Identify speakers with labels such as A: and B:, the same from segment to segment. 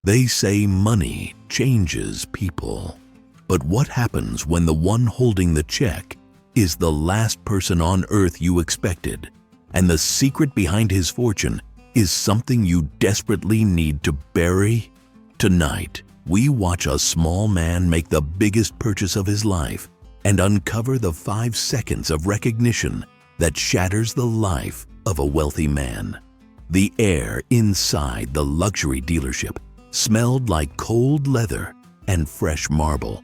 A: They say money changes people. But what happens when the one holding the check is the last person on earth you expected, and the secret behind his fortune is something you desperately need to bury? Tonight, we watch a small man make the biggest purchase of his life and uncover the 5 seconds of recognition that shatters the life of a wealthy man. The air inside the luxury dealership smelled like cold leather and fresh marble,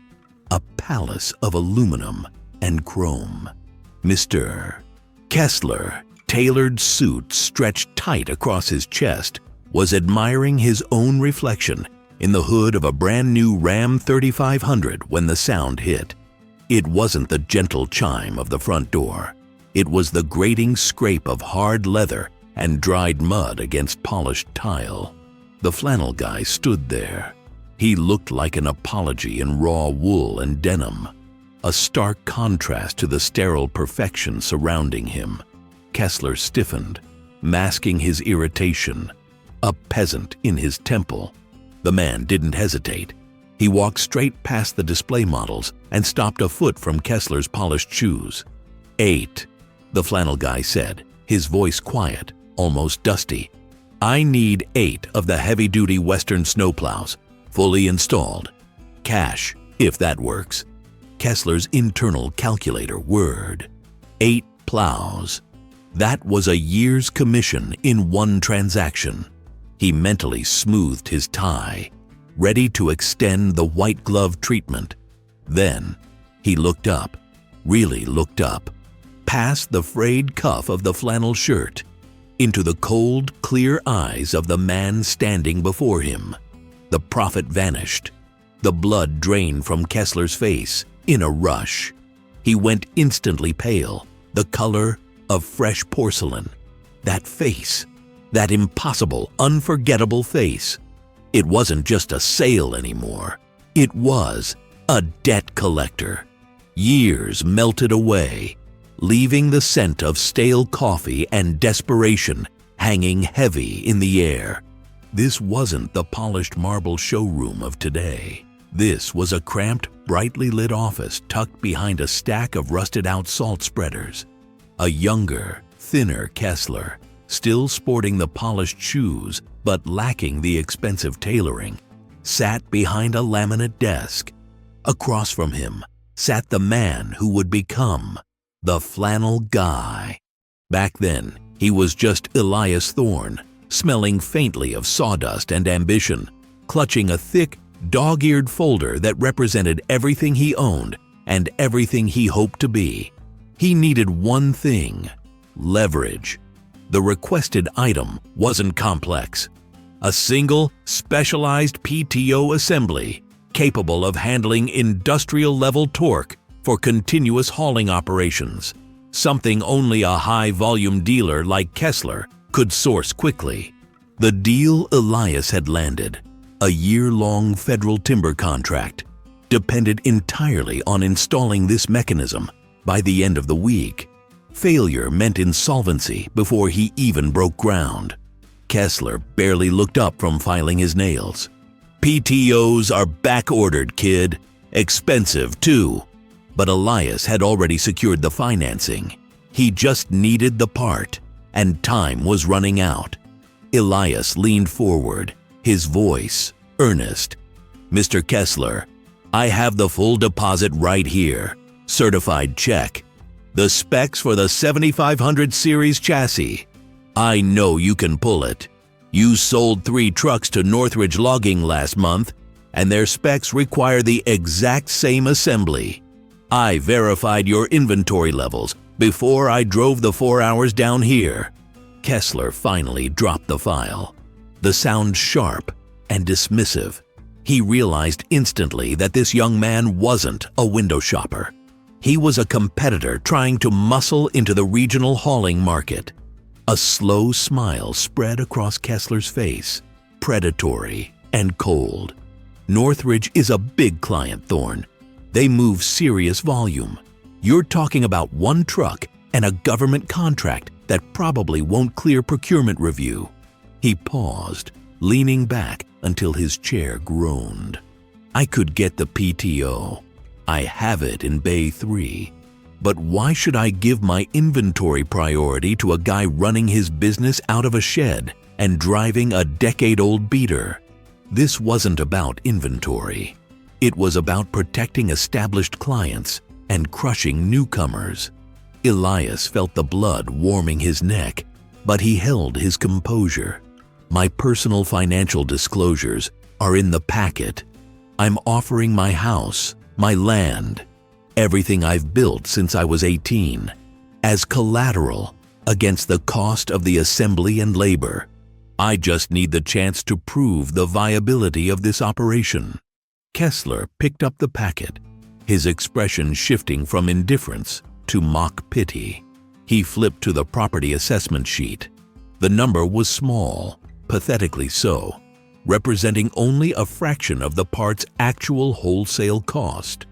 A: a palace of aluminum and chrome. Mr. Kessler, tailored suit stretched tight across his chest, was admiring his own reflection in the hood of a brand new Ram 3500 when the sound hit. It wasn't the gentle chime of the front door. It was the grating scrape of hard leather and dried mud against polished tile. The flannel guy stood there. He looked like an apology in raw wool and denim, a stark contrast to the sterile perfection surrounding him. Kessler stiffened, masking his irritation. A peasant in his temple. The man didn't hesitate. He walked straight past the display models and stopped a foot from Kessler's polished shoes. 8, the flannel guy said, his voice quiet, almost dusty. I need 8 of the heavy-duty Western snowplows, fully installed. Cash, if that works. Kessler's internal calculator whirred. 8 plows. That was a year's commission in one transaction. He mentally smoothed his tie, ready to extend the white glove treatment. Then he looked up, really looked up, past the frayed cuff of the flannel shirt, into the cold, clear eyes of the man standing before him. The prophet vanished. The blood drained from Kessler's face in a rush. He went instantly pale, the color of fresh porcelain. That face, that impossible, unforgettable face. It wasn't just a sale anymore. It was a debt collector. Years melted away, leaving the scent of stale coffee and desperation hanging heavy in the air. This wasn't the polished marble showroom of today. This was a cramped, brightly lit office tucked behind a stack of rusted-out salt spreaders. A younger, thinner Kessler, still sporting the polished shoes but lacking the expensive tailoring, sat behind a laminate desk. Across from him sat the man who would become the flannel guy. Back then, he was just Elias Thorne, smelling faintly of sawdust and ambition, clutching a thick, dog-eared folder that represented everything he owned and everything he hoped to be. He needed one thing: leverage. The requested item wasn't complex. A single, specialized PTO assembly capable of handling industrial-level torque for continuous hauling operations, something only a high-volume dealer like Kessler could source quickly. The deal Elias had landed, a year-long federal timber contract, depended entirely on installing this mechanism by the end of the week. Failure meant insolvency before he even broke ground. Kessler barely looked up from filing his nails. PTOs are back-ordered, kid. Expensive, too. But Elias had already secured the financing. He just needed the part, and time was running out. Elias leaned forward, his voice earnest. Mr. Kessler, I have the full deposit right here. Certified check. The specs for the 7500 series chassis. I know you can pull it. You sold 3 trucks to Northridge Logging last month, and their specs require the exact same assembly. I verified your inventory levels before I drove the 4 hours down here. Kessler finally dropped the file. The sound sharp and dismissive. He realized instantly that this young man wasn't a window shopper. He was a competitor trying to muscle into the regional hauling market. A slow smile spread across Kessler's face, predatory and cold. Northridge is a big client, Thorne. They move serious volume. You're talking about 1 truck and a government contract that probably won't clear procurement review. He paused, leaning back until his chair groaned. I could get the PTO. I have it in Bay 3. But why should I give my inventory priority to a guy running his business out of a shed and driving a decade-old beater? This wasn't about inventory. It was about protecting established clients and crushing newcomers. Elias felt the blood warming his neck, but he held his composure. My personal financial disclosures are in the packet. I'm offering my house, my land, everything I've built since I was 18, as collateral against the cost of the assembly and labor. I just need the chance to prove the viability of this operation. Kessler picked up the packet, his expression shifting from indifference to mock pity. He flipped to the property assessment sheet. The number was small, pathetically so, representing only a fraction of the part's actual wholesale cost.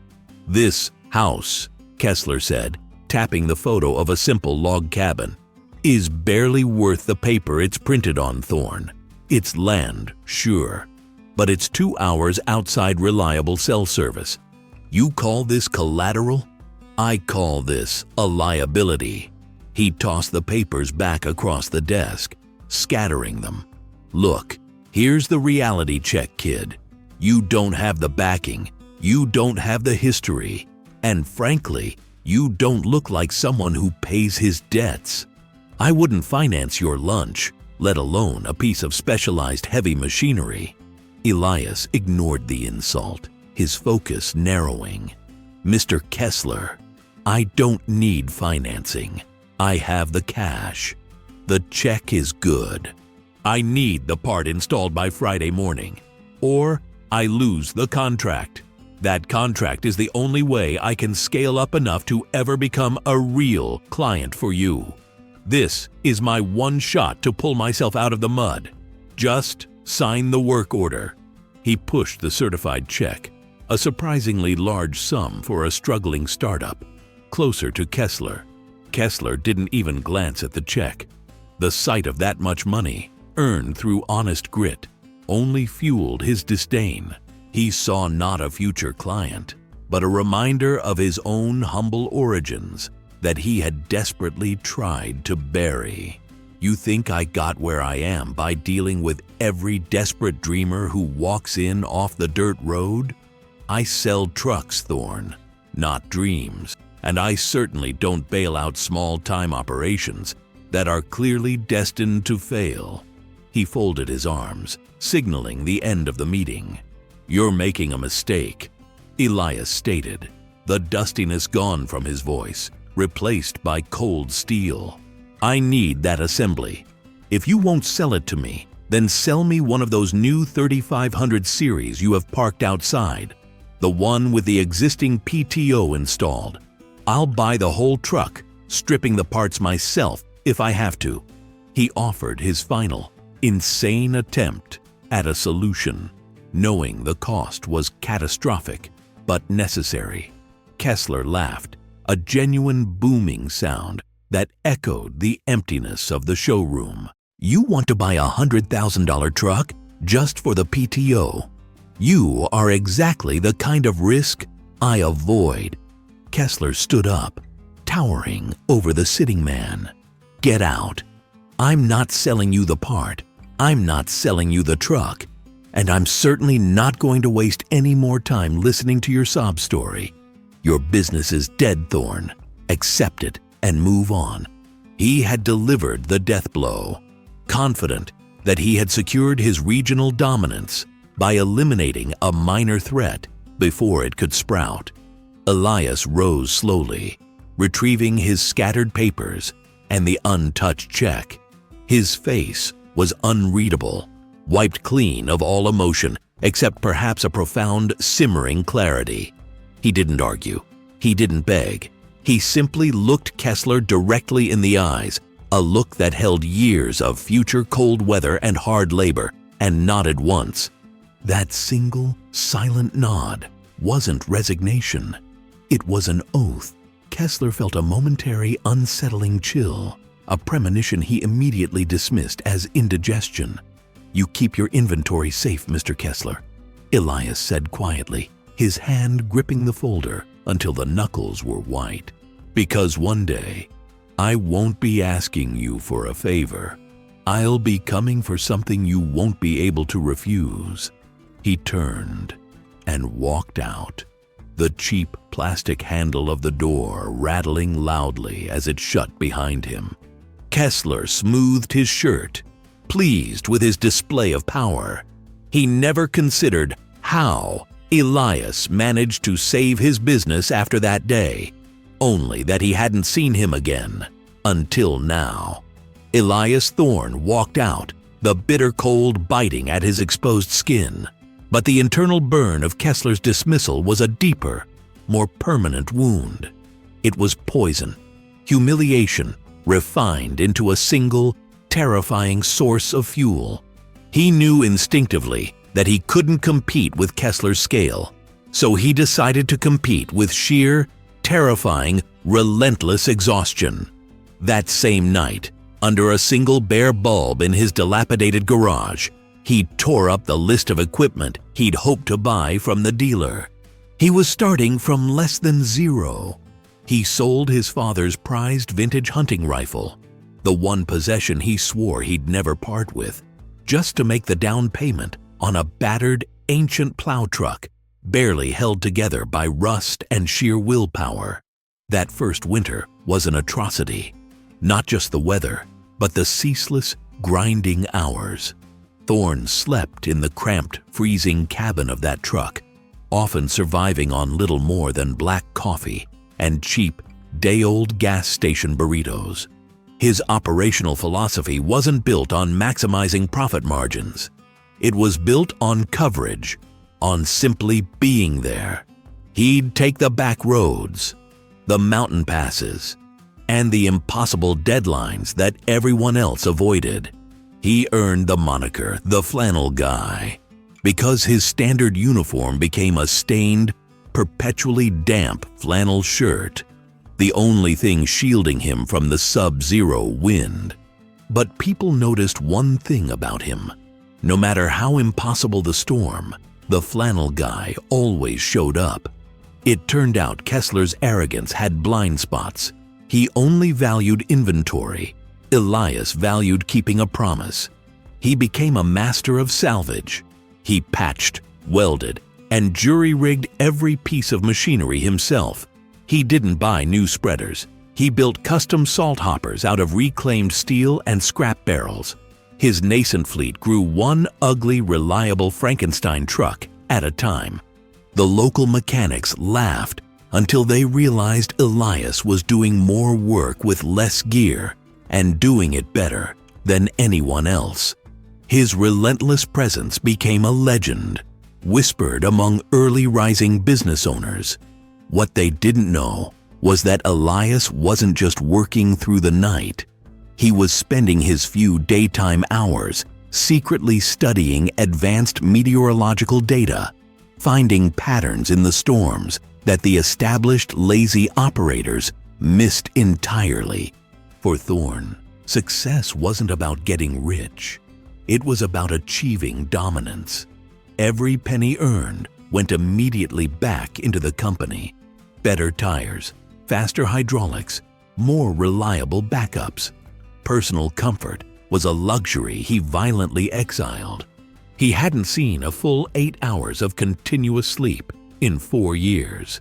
A: This house, Kessler said, tapping the photo of a simple log cabin, is barely worth the paper it's printed on, Thorne. It's land, sure, but it's 2 hours outside reliable cell service. You call this collateral? I call this a liability. He tossed the papers back across the desk, scattering them. Look, here's the reality check, kid. You don't have the backing, you don't have the history, and frankly, you don't look like someone who pays his debts. I wouldn't finance your lunch, let alone a piece of specialized heavy machinery. Elias ignored the insult, his focus narrowing. Mr. Kessler, I don't need financing. I have the cash. The check is good. I need the part installed by Friday morning, or I lose the contract. That contract is the only way I can scale up enough to ever become a real client for you. This is my one shot to pull myself out of the mud. Just sign the work order. He pushed the certified check, a surprisingly large sum for a struggling startup, closer to Kessler. Kessler didn't even glance at the check. The sight of that much money, earned through honest grit, only fueled his disdain. He saw not a future client, but a reminder of his own humble origins that he had desperately tried to bury. You think I got where I am by dealing with every desperate dreamer who walks in off the dirt road? I sell trucks, Thorne, not dreams, and I certainly don't bail out small-time operations that are clearly destined to fail. He folded his arms, signaling the end of the meeting. You're making a mistake, Elias stated, the dustiness gone from his voice, replaced by cold steel. I need that assembly. If you won't sell it to me, then sell me one of those new 3500 series you have parked outside, the one with the existing PTO installed. I'll buy the whole truck, stripping the parts myself if I have to. He offered his final, insane attempt at a solution, knowing the cost was catastrophic but necessary. Kessler laughed, a genuine booming sound that echoed the emptiness of the showroom. You want to buy a $100,000 truck just for the PTO? You are exactly the kind of risk I avoid. Kessler stood up, towering over the sitting man. Get out. I'm not selling you the part. I'm not selling you the truck. And I'm certainly not going to waste any more time listening to your sob story. Your business is dead, Thorne. Accept it and move on. He had delivered the death blow, confident that he had secured his regional dominance by eliminating a minor threat before it could sprout. Elias rose slowly, retrieving his scattered papers and the untouched check. His face was unreadable, wiped clean of all emotion except perhaps a profound, simmering clarity. He didn't argue. He didn't beg. He simply looked Kessler directly in the eyes, a look that held years of future cold weather and hard labor, and nodded once. That single, silent nod wasn't resignation. It was an oath. Kessler felt a momentary, unsettling chill, a premonition he immediately dismissed as indigestion. "You keep your inventory safe, Mr. Kessler," Elias said quietly, his hand gripping the folder until the knuckles were white. "Because one day, I won't be asking you for a favor. I'll be coming for something you won't be able to refuse." He turned and walked out, the cheap plastic handle of the door rattling loudly as it shut behind him. Kessler smoothed his shirt, pleased with his display of power. He never considered how Elias managed to save his business after that day, only that he hadn't seen him again until now. Elias Thorne walked out, the bitter cold biting at his exposed skin. But the internal burn of Kessler's dismissal was a deeper, more permanent wound. It was poison, humiliation, refined into a single, terrifying source of fuel. He knew instinctively that he couldn't compete with Kessler's scale, so he decided to compete with sheer, terrifying, relentless exhaustion. That same night, under a single bare bulb in his dilapidated garage, he tore up the list of equipment he'd hoped to buy from the dealer. He was starting from less than zero. He sold his father's prized vintage hunting rifle, the one possession he swore he'd never part with, just to make the down payment on a battered, ancient plow truck, barely held together by rust and sheer willpower. That first winter was an atrocity. Not just the weather, but the ceaseless, grinding hours. Thorne slept in the cramped, freezing cabin of that truck, often surviving on little more than black coffee and cheap, day-old gas station burritos. His operational philosophy wasn't built on maximizing profit margins. It was built on coverage, on simply being there. He'd take the back roads, the mountain passes, and the impossible deadlines that everyone else avoided. He earned the moniker the Flannel Guy because his standard uniform became a stained, perpetually damp flannel shirt, the only thing shielding him from the sub-zero wind. But people noticed one thing about him. No matter how impossible the storm, the Flannel Guy always showed up. It turned out Kessler's arrogance had blind spots. He only valued inventory. Elias valued keeping a promise. He became a master of salvage. He patched, welded, and jury-rigged every piece of machinery himself. He didn't buy new spreaders. He built custom salt hoppers out of reclaimed steel and scrap barrels. His nascent fleet grew one ugly, reliable Frankenstein truck at a time. The local mechanics laughed until they realized Elias was doing more work with less gear and doing it better than anyone else. His relentless presence became a legend, whispered among early rising business owners. What they didn't know was that Elias wasn't just working through the night. He was spending his few daytime hours secretly studying advanced meteorological data, finding patterns in the storms that the established lazy operators missed entirely. For Thorne, success wasn't about getting rich. It was about achieving dominance. Every penny earned went immediately back into the company. Better tires, faster hydraulics, more reliable backups. Personal comfort was a luxury he violently exiled. He hadn't seen a full 8 hours of continuous sleep in 4 years.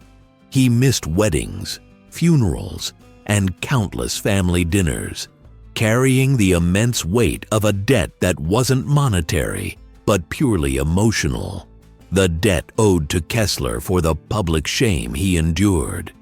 A: He missed weddings, funerals, and countless family dinners, carrying the immense weight of a debt that wasn't monetary, but purely emotional. The debt owed to Kessler for the public shame he endured.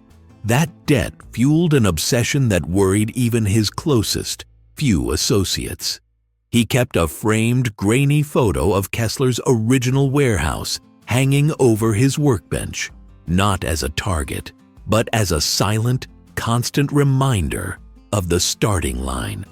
A: That debt fueled an obsession that worried even his closest few associates. He kept a framed, grainy photo of Kessler's original warehouse hanging over his workbench, not as a target, but as a silent, constant reminder of the starting line.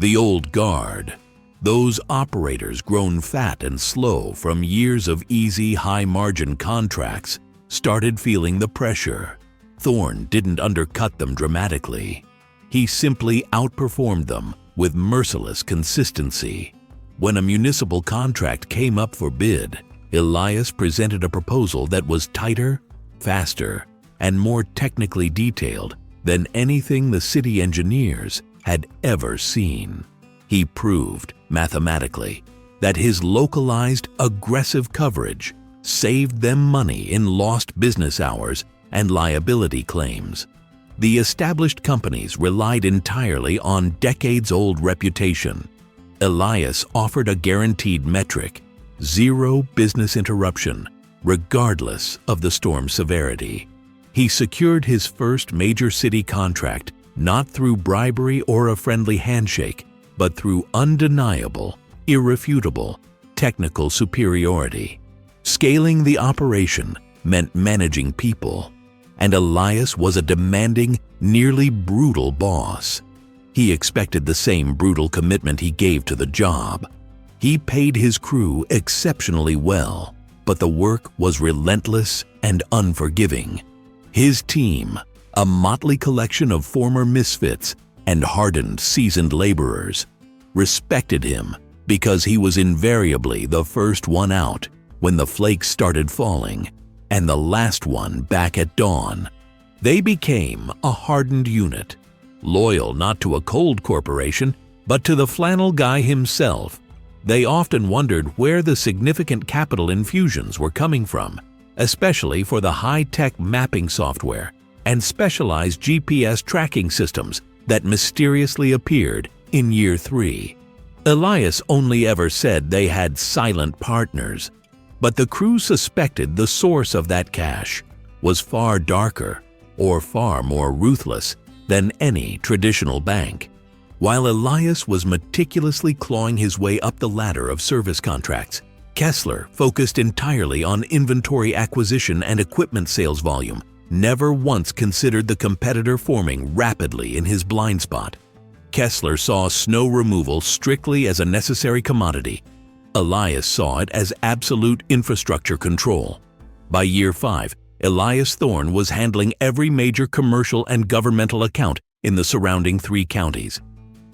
A: The old guard, those operators grown fat and slow from years of easy, high-margin contracts, started feeling the pressure. Thorne didn't undercut them dramatically. He simply outperformed them with merciless consistency. When a municipal contract came up for bid, Elias presented a proposal that was tighter, faster, and more technically detailed than anything the city engineers had ever seen. He proved, mathematically, that his localized, aggressive coverage saved them money in lost business hours and liability claims. The established companies relied entirely on decades-old reputation. Elias offered a guaranteed metric: zero business interruption, regardless of the storm's severity. He secured his first major city contract not through bribery or a friendly handshake, but through undeniable, irrefutable technical superiority. Scaling the operation meant managing people, and Elias was a demanding, nearly brutal boss. He expected the same brutal commitment he gave to the job. He paid his crew exceptionally well, but the work was relentless and unforgiving. His team, a motley collection of former misfits and hardened, seasoned laborers, respected him because he was invariably the first one out when the flakes started falling and the last one back at dawn. They became a hardened unit, loyal not to a cold corporation, but to the Flannel guy himself. They often wondered where the significant capital infusions were coming from, especially for the high-tech mapping software and specialized GPS tracking systems that mysteriously appeared in year 3. Elias only ever said they had silent partners, but the crew suspected the source of that cash was far darker or far more ruthless than any traditional bank. While Elias was meticulously clawing his way up the ladder of service contracts, Kessler focused entirely on inventory acquisition and equipment sales volume, never once considered the competitor forming rapidly in his blind spot. Kessler saw snow removal strictly as a necessary commodity. Elias saw it as absolute infrastructure control. By year 5, Elias Thorne was handling every major commercial and governmental account in the surrounding 3 counties.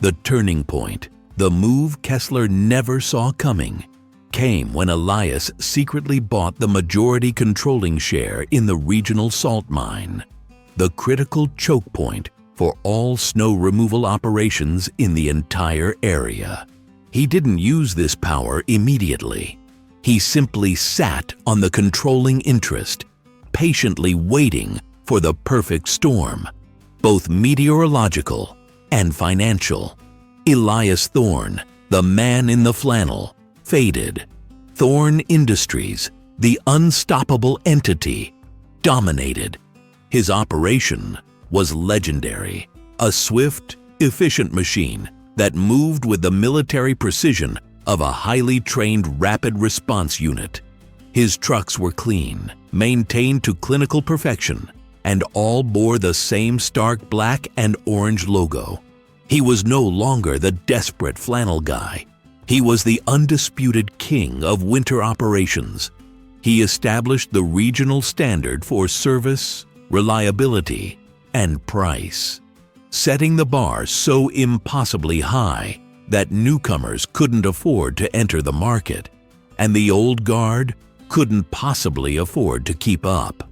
A: The turning point, the move Kessler never saw coming, came when Elias secretly bought the majority controlling share in the regional salt mine, the critical choke point for all snow removal operations in the entire area. He didn't use this power immediately. He simply sat on the controlling interest, patiently waiting for the perfect storm, both meteorological and financial. Elias Thorne, the man in the flannel, faded. Thorne Industries, the unstoppable entity, dominated. His operation was legendary, a swift, efficient machine that moved with the military precision of a highly trained rapid response unit. His trucks were clean, maintained to clinical perfection, and all bore the same stark black and orange logo. He was no longer the desperate flannel guy. He was the undisputed king of winter operations. He established the regional standard for service, reliability, and price, setting the bar so impossibly high that newcomers couldn't afford to enter the market, and the old guard couldn't possibly afford to keep up.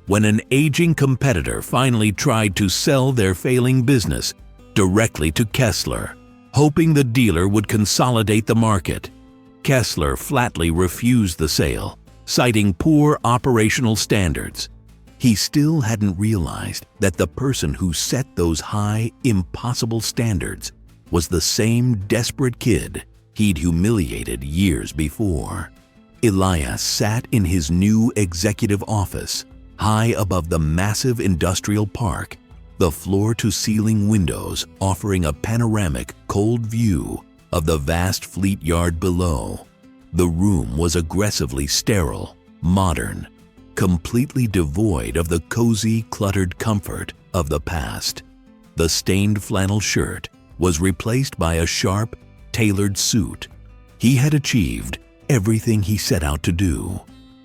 A: When an aging competitor finally tried to sell their failing business directly to Kessler, hoping the dealer would consolidate the market, Kessler flatly refused the sale, citing poor operational standards. He still hadn't realized that the person who set those high, impossible standards was the same desperate kid he'd humiliated years before. Elias sat in his new executive office, high above the massive industrial park, the floor-to-ceiling windows offering a panoramic, cold view of the vast fleet yard below. The room was aggressively sterile, modern, completely devoid of the cozy, cluttered comfort of the past. The stained flannel shirt was replaced by a sharp, tailored suit. He had achieved everything he set out to do.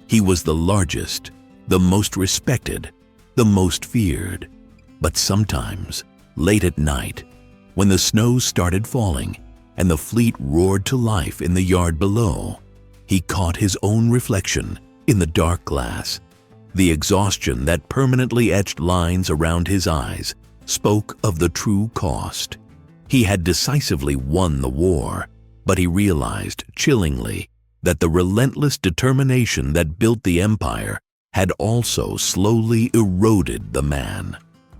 A: He was the largest, the most respected, the most feared. But sometimes, late at night, when the snow started falling, and the fleet roared to life in the yard below. He caught his own reflection in the dark glass. The exhaustion that permanently etched lines around his eyes spoke of the true cost. He had decisively won the war, but he realized chillingly that the relentless determination that built the empire had also slowly eroded the man.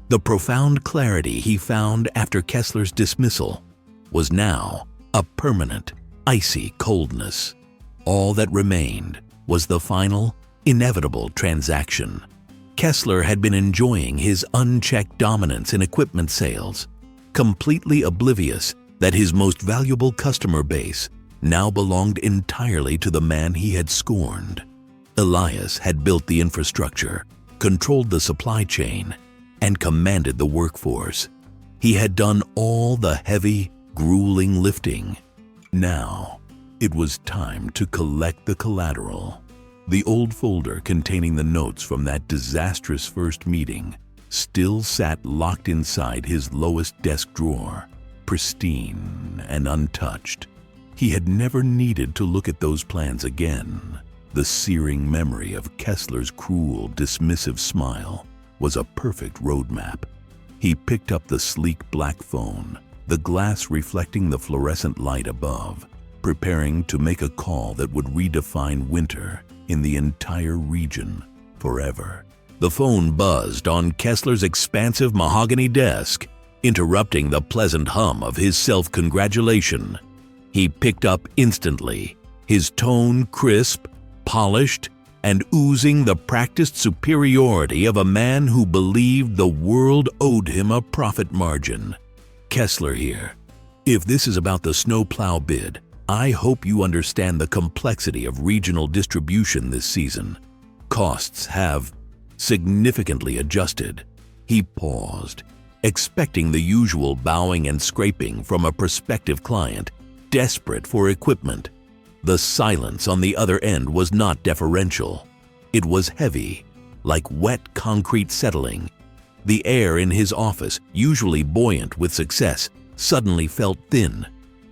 A: The profound clarity he found after Kessler's dismissal was now a permanent, icy coldness. All that remained was the final, inevitable transaction. Kessler had been enjoying his unchecked dominance in equipment sales, completely oblivious that his most valuable customer base now belonged entirely to the man he had scorned. Elias had built the infrastructure, controlled the supply chain, and commanded the workforce. He had done all the heavy, grueling lifting. Now, it was time to collect the collateral. The old folder containing the notes from that disastrous first meeting still sat locked inside his lowest desk drawer, pristine and untouched. He had never needed to look at those plans again. The searing memory of Kessler's cruel, dismissive smile was a perfect roadmap. He picked up the sleek black phone, the glass reflecting the fluorescent light above, preparing to make a call that would redefine winter in the entire region forever. The phone buzzed on Kessler's expansive mahogany desk, interrupting the pleasant hum of his self-congratulation. He picked up instantly, his tone crisp, polished, and oozing the practiced superiority of a man who believed the world owed him a profit margin. Kessler here. If this is about the snowplow bid, I hope you understand the complexity of regional distribution this season. Costs have significantly adjusted. He paused, expecting the usual bowing and scraping from a prospective client, desperate for equipment. The silence on the other end was not deferential. It was heavy, like wet concrete settling. The air in his office, usually buoyant with success, suddenly felt thin,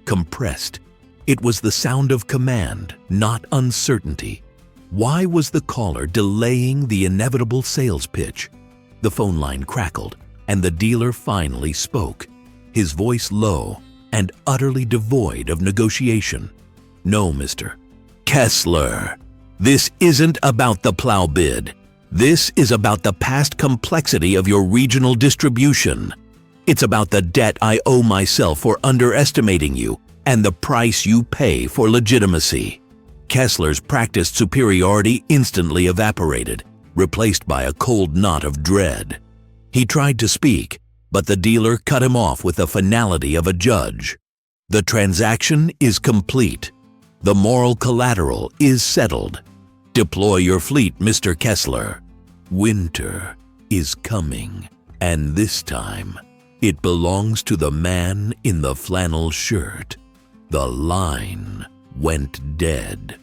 A: compressed. It was the sound of command, not uncertainty. Why was the caller delaying the inevitable sales pitch? The phone line crackled, and the dealer finally spoke, his voice low and utterly devoid of negotiation. "No, Mr. Kessler, this isn't about the plow bid. This is about the past complexity of your regional distribution. It's about the debt I owe myself for underestimating you and the price you pay for legitimacy." Kessler's practiced superiority instantly evaporated, replaced by a cold knot of dread. He tried to speak, but the dealer cut him off with the finality of a judge. "The transaction is complete. The moral collateral is settled. Deploy your fleet, Mr. Kessler. Winter is coming, and this time it belongs to the man in the flannel shirt." The line went dead.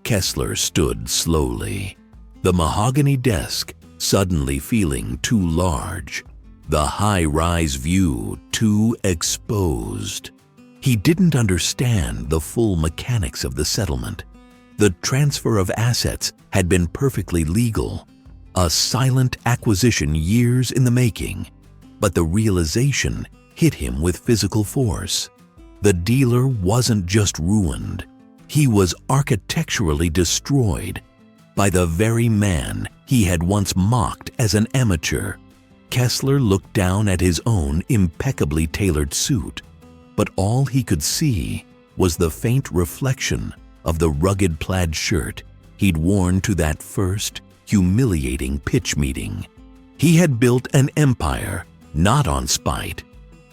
A: Kessler stood slowly, the mahogany desk suddenly feeling too large, the high-rise view too exposed. He didn't understand the full mechanics of the settlement. The transfer of assets had been perfectly legal, a silent acquisition years in the making, but the realization hit him with physical force. The dealer wasn't just ruined, he was architecturally destroyed by the very man he had once mocked as an amateur. Kessler looked down at his own impeccably tailored suit, but all he could see was the faint reflection of the rugged plaid shirt he'd worn to that first, humiliating pitch meeting. He had built an empire, not on spite,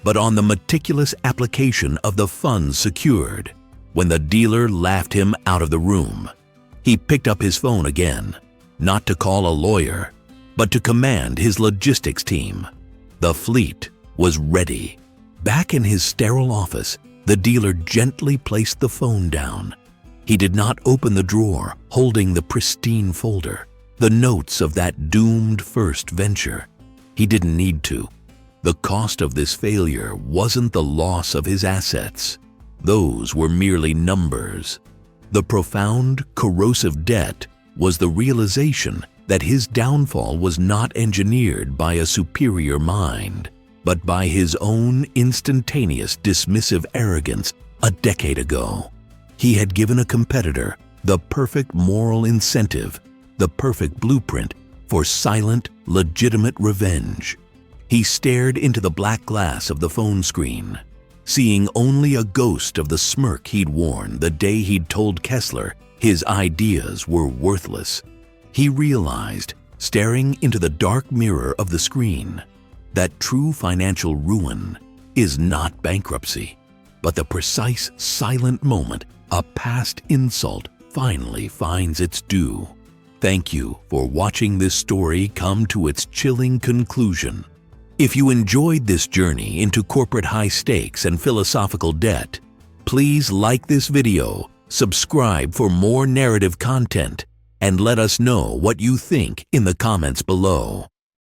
A: but on the meticulous application of the funds secured. When the dealer laughed him out of the room, he picked up his phone again, not to call a lawyer, but to command his logistics team. The fleet was ready. Back in his sterile office, the dealer gently placed the phone down. He did not open the drawer holding the pristine folder, the notes of that doomed first venture. He didn't need to. The cost of this failure wasn't the loss of his assets. those were merely numbers. The profound, corrosive debt was the realization that his downfall was not engineered by a superior mind, but by his own instantaneous dismissive arrogance a decade ago. He had given a competitor the perfect moral incentive, the perfect blueprint for silent, legitimate revenge. He stared into the black glass of the phone screen, seeing only a ghost of the smirk he'd worn the day he'd told Kessler his ideas were worthless. He realized, staring into the dark mirror of the screen, that true financial ruin is not bankruptcy, but the precise, silent moment a past insult finally finds its due. Thank you for watching this story come to its chilling conclusion. If you enjoyed this journey into corporate high stakes and philosophical debt, please like this video, subscribe for more narrative content, and let us know what you think in the comments below.